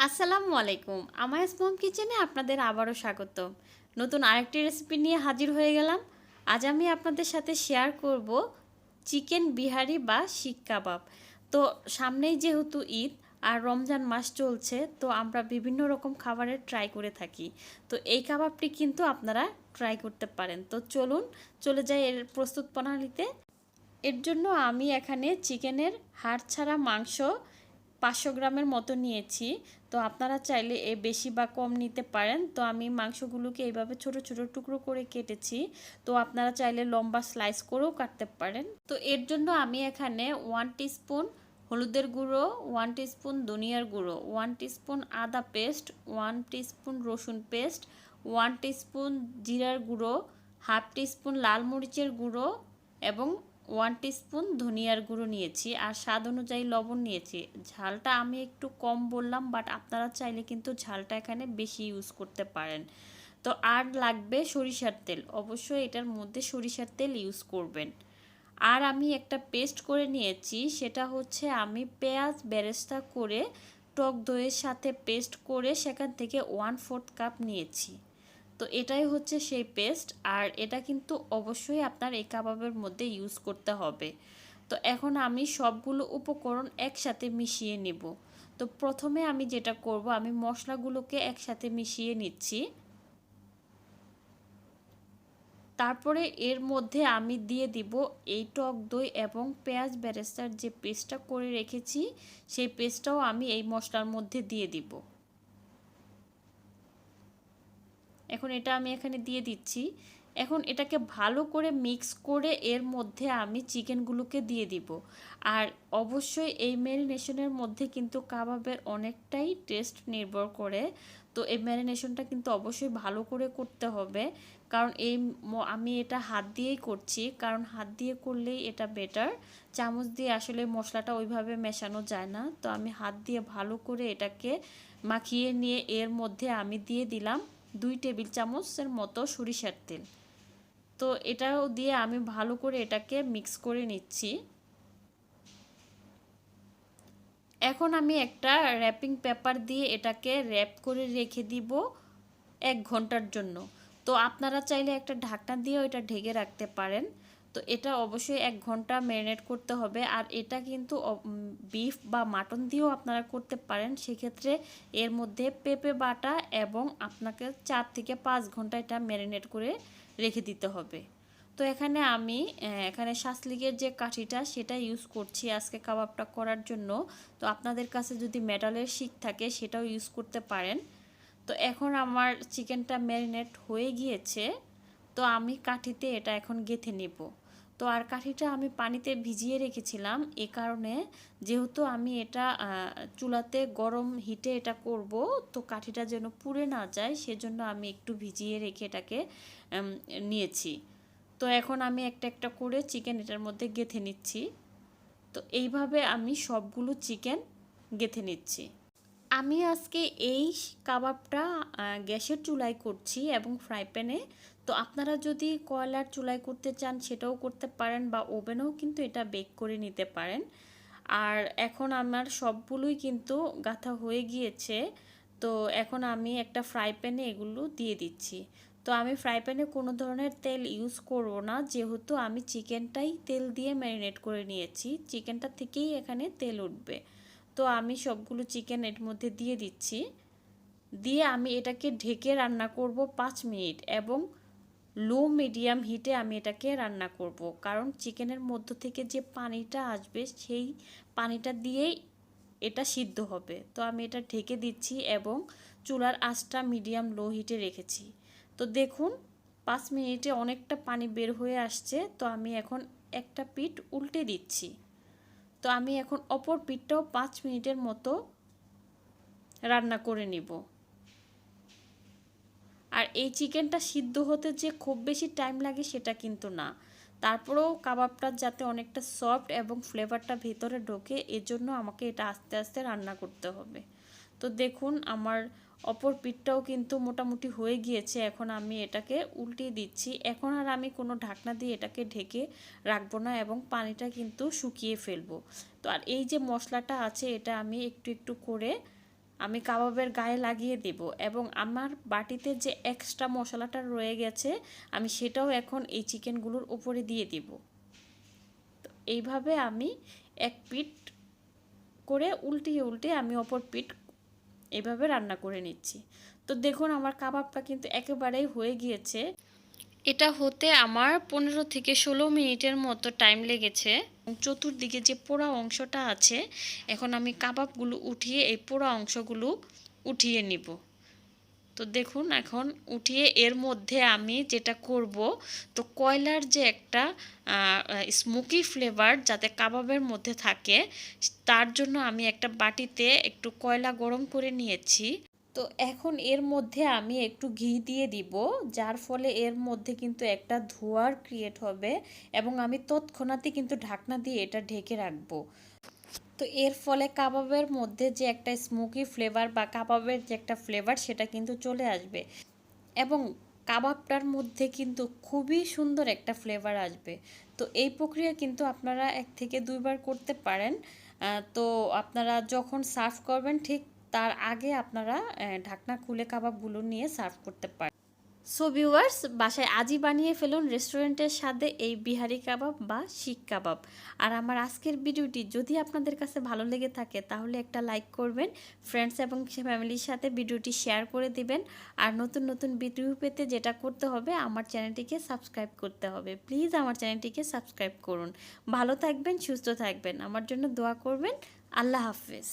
আসসালামু আলাইকুম। আমায়াস মম কিচেনে আপনাদের আবারও স্বাগত। নতুন আরেকটি রেসিপি নিয়ে হাজির হয়ে গেলাম। আজ আমি আপনাদের সাথে শেয়ার করব চিকেন বিহারি বা শিক কাবাব। তো সামনেই যেহেতু ঈদ আর রমজান মাস চলছে, তো আমরা বিভিন্ন রকম খাবারের ট্রাই করে থাকি। তো এই কাবাবটি কিন্তু আপনারা ট্রাই করতে পারেন। তো চলুন চলে যাই এর প্রস্তুত প্রণালীতে। এর জন্য আমি এখানে চিকেনের হাড় ছাড়া মাংস 500 গ্রামের মতো নিয়েছি। তো আপনারা চাইলে বেশি বা কম নিতে পারেন। তো আমি মাংসগুলোকে এইভাবে ছোট ছোট টুকরো করে কেটেছি। তো আপনারা চাইলে লম্বা স্লাইস করেও কাটতে পারেন। তো এর জন্য আমি এখানে 1 টিস্পুন হলুদের গুঁড়ো, 1 টিস্পুন ধনিয়ার গুঁড়ো, 1 টিস্পুন আদা পেস্ট, 1 টিস্পুন রসুন পেস্ট, 1 টিস্পুন জিরার গুঁড়ো, হাফ টিস্পুন লাল মরিচের গুঁড়ো এবং 1 টিস্পুন ধনিয়ার গুঁড়ো নিয়েছি আর স্বাদ অনুযায়ী লবণ নিয়েছি। ঝালটা আমি একটু কম বললাম, বাট আপনারা চাইলে কিন্তু ঝালটা এখানে বেশি ইউজ করতে পারেন। তো আর লাগবে সরিষার তেল, অবশ্যই এটার মধ্যে সরিষার তেল ইউজ করবেন। আর আমি একটা পেস্ট করে নিয়েছি, সেটা হচ্ছে আমি পেঁয়াজ বেরেস্তা করে টক দইয়ের সাথে পেস্ট করে সেখান থেকে 1/4 কাপ নিয়েছি। তো এটাই হচ্ছে সেই পেস্ট, আর এটা কিন্তু অবশ্যই আপনার এই কাবাবের মধ্যে ইউজ করতে হবে। তো এখন আমি সবগুলো উপকরণ একসাথে মিশিয়ে নেব। তো প্রথমে আমি যেটা করব, আমি মশলাগুলোকে একসাথে মিশিয়ে নিচ্ছি। তারপরে এর মধ্যে আমি দিয়ে দিব এই টক দই এবং পেঁয়াজ বেরেস্তার যে পেস্টটা করে রেখেছি, সেই পেস্টটাও আমি এই মশলার মধ্যে দিয়ে দিব। এখন এটা আমি এখানে দিয়ে দিচ্ছি। এখন এটাকে ভালো করে মিক্স করে এর মধ্যে আমি চিকেনগুলোকে দিয়ে দিব। আর অবশ্যই এই ম্যারিনেশনের মধ্যে কিন্তু কাবাবের অনেকটাই টেস্ট নির্ভর করে। তো এই ম্যারিনেশনটা কিন্তু অবশ্যই ভালো করে করতে হবে, কারণ আমি এটা হাত দিয়েই করছি, কারণ হাত দিয়ে করলেই এটা বেটার। চামচ দিয়ে আসলে মশলাটা ওইভাবে মেশানো যায় না। তো আমি হাত দিয়ে ভালো করে এটাকে মাখিয়ে নিয়ে এর মধ্যে আমি দিয়ে দিলাম 2 টেবিল চামচের মতো সরিষার তেল। তো এটাও দিয়ে আমি ভালো করে এটাকে মিক্স করে নিচ্ছি। এখন আমি একটা র্যাপিং পেপার দিয়ে এটাকে র্যাপ করে রেখে দিব 1 ঘন্টার জন্য। তো আপনারা চাইলে একটা ঢাকনা দিয়েও এটা ঢেকে রাখতে পারেন। তো এটা অবশ্যই 1 ঘন্টা ম্যারিনেট করতে হবে। আর এটা কিন্তু বিফ বা মাটন দিয়েও আপনারা করতে পারেন। সেক্ষেত্রে এর মধ্যে পেঁপে বাটা এবং আপনাকে 4 থেকে 5 ঘন্টা এটা ম্যারিনেট করে রেখে দিতে হবে। তো এখানে আমি এখানে শাসলিকের যে কাঠিটা সেটা ইউজ করছি আজকে কাবাবটা করার জন্য। তো আপনাদের কাছে যদি মেটালের শিক থাকে সেটাও ইউজ করতে পারেন। তো এখন আমার চিকেনটা ম্যারিনেট হয়ে গিয়েছে। তো আমি কাঠিতে এটা এখন গেঁথে নেব। তো আর কাঠিটা আমি পানিতে ভিজিয়ে রেখেছিলাম এ কারণে, যেহেতু আমি এটা চুলাতে গরম হিটে এটা করব, তো কাঠিটা যেন পুড়ে না যায় সেজন্য আমি একটু ভিজিয়ে রেখে এটাকে নিয়েছি। তো এখন আমি একটা একটা করে চিকেন এটার মধ্যে গেঁথে নিচ্ছি। তো এইভাবে আমি সবগুলো চিকেন গেঁথে নিচ্ছি। আমি আজকে এই কাবাবটা গ্যাসের চুলায় করছি এবং ফ্রাই প্যানে। তো আপনারা যদি কয়লার চুলায় করতে চান সেটাও করতে পারেন, বা ওভেনেও কিন্তু এটা বেক করে নিতে পারেন। আর এখন আমার সবগুলোই কিন্তু গাঁথা হয়ে গিয়েছে। তো এখন আমি একটা ফ্রাই প্যানে এগুলো দিয়ে দিচ্ছি। তো আমি ফ্রাই প্যানে কোনো ধরনের তেল ইউজ করব না, যেহেতু আমি চিকেনটাই তেল দিয়ে ম্যারিনেট করে নিয়েছি, চিকেনটা থেকেই এখানে তেল উঠবে। তো আমি সবগুলো চিকেন এর মধ্যে দিয়ে দিচ্ছি। দিয়ে আমি এটাকে ঢেকে রান্না করব 5 মিনিট এবং লো মিডিয়াম হিটে আমি এটাকে রান্না করব, কারণ চিকেনের মধ্য থেকে যে পানিটা আসবে সেই পানিটা দিয়েই এটা সিদ্ধ হবে। তো আমি এটা ঢেকে দিচ্ছি এবং চুলার আঁচটা মিডিয়াম লো হিটে রেখেছি। তো দেখুন 5 মিনিটে অনেকটা পানি বের হয়ে আসছে। তো আমি এখন একটা পিঠ উল্টে দিচ্ছি। তো আমি এখন অপর পিঠটাও 5 মিনিটের মতো রান্না করে নিব। আর এই চিকেনটা সিদ্ধ হতে যে খুব বেশি টাইম লাগে সেটা কিন্তু না, তারপরেও কাবাবটা যাতে অনেকটা সফট এবং ফ্লেভারটা ভেতরে ঢোকে এজন্য আমাকে এটা আস্তে আস্তে রান্না করতে হবে। তো দেখুন আমার অপর পিঠটাও কিন্তু মোটামুটি হয়ে গিয়েছে। এখন আমি এটাকে উল্টিয়ে দিচ্ছি। এখন আর আমি কোনো ঢাকনা দিয়ে এটাকে ঢেকে রাখবো না এবং পানিটা কিন্তু শুকিয়ে ফেলবো। তো আর এই যে মশলাটা আছে এটা আমি একটু একটু করে আমি কাবাবের গায়ে লাগিয়ে দেব এবং আমার বাটিতে যে এক্সট্রা মশলাটা রয়ে গেছে আমি সেটাও এখন এই চিকেনগুলোর উপরে দিয়ে দিব। তো এইভাবে আমি এক পিঠ করে উল্টিয়ে আমি অপর পিঠ এভাবে রান্না করে নিচ্ছি। তো দেখুন আমার কাবাবটা কিন্তু একেবারেই হয়ে গিয়েছে। এটা হতে আমার 15 থেকে 16 মিনিটের মতো টাইম লেগেছে। চতুর্দিকে যে পোড়া অংশটা আছে এখন আমি কাবাবগুলো উঠিয়ে এই পোড়া অংশগুলো উঠিয়ে নিব। তো দেখুন এখন উঠিয়ে এর মধ্যে আমি যেটা করব, তো কয়লার যে একটা স্মোকি ফ্লেভার যাতে কাবাবের মধ্যে থাকে তার জন্য আমি একটা বাটিতে একটু কয়লা গরম করে নিয়েছি। তো এখন এর মধ্যে আমি একটু ঘি দিয়ে দিব, যার ফলে এর মধ্যে কিন্তু একটা ধোঁয়ার ক্রিয়েট হবে এবং আমি তৎক্ষণাৎই কিন্তু ঢাকনা দিয়ে এটা ঢেকে রাখবো। তো এর ফলে কাবাবের মধ্যে যে একটা স্মোকি ফ্লেভার বা কাবাবের যে একটা ফ্লেভার সেটা কিন্তু চলে আসবে এবং কাবাবটার মধ্যে কিন্তু খুবই সুন্দর একটা ফ্লেভার আসবে। তো এই প্রক্রিয়া কিন্তু আপনারা 1 থেকে 2 বার করতে পারেন। তো আপনারা যখন সার্ভ করবেন ঠিক তার আগে আপনারা ঢাকনা খুলে কাবাবগুলো নিয়ে সার্ভ করতে পারেন। সো ভিউয়ার্স, বাসায় আজই বানিয়ে ফেলুন রেস্টুরেন্টের স্বাদে এই বিহারি কাবাব বা শিক কাবাব। আর আমার আজকের ভিডিওটি যদি আপনাদের কাছে ভালো লেগে থাকে তাহলে একটা লাইক করবেন, ফ্রেন্ডস এবং ফ্যামিলির সাথে ভিডিওটি শেয়ার করে দিবেন। আর নতুন নতুন ভিডিও পেতে যেটা করতে হবে আমার চ্যানেলটিকে সাবস্ক্রাইব করতে হবে। প্লিজ আমার চ্যানেলটিকে সাবস্ক্রাইব করুন। ভালো থাকবেন, সুস্থ থাকবেন, আমার জন্য দোয়া করবেন। আল্লাহ হাফেজ।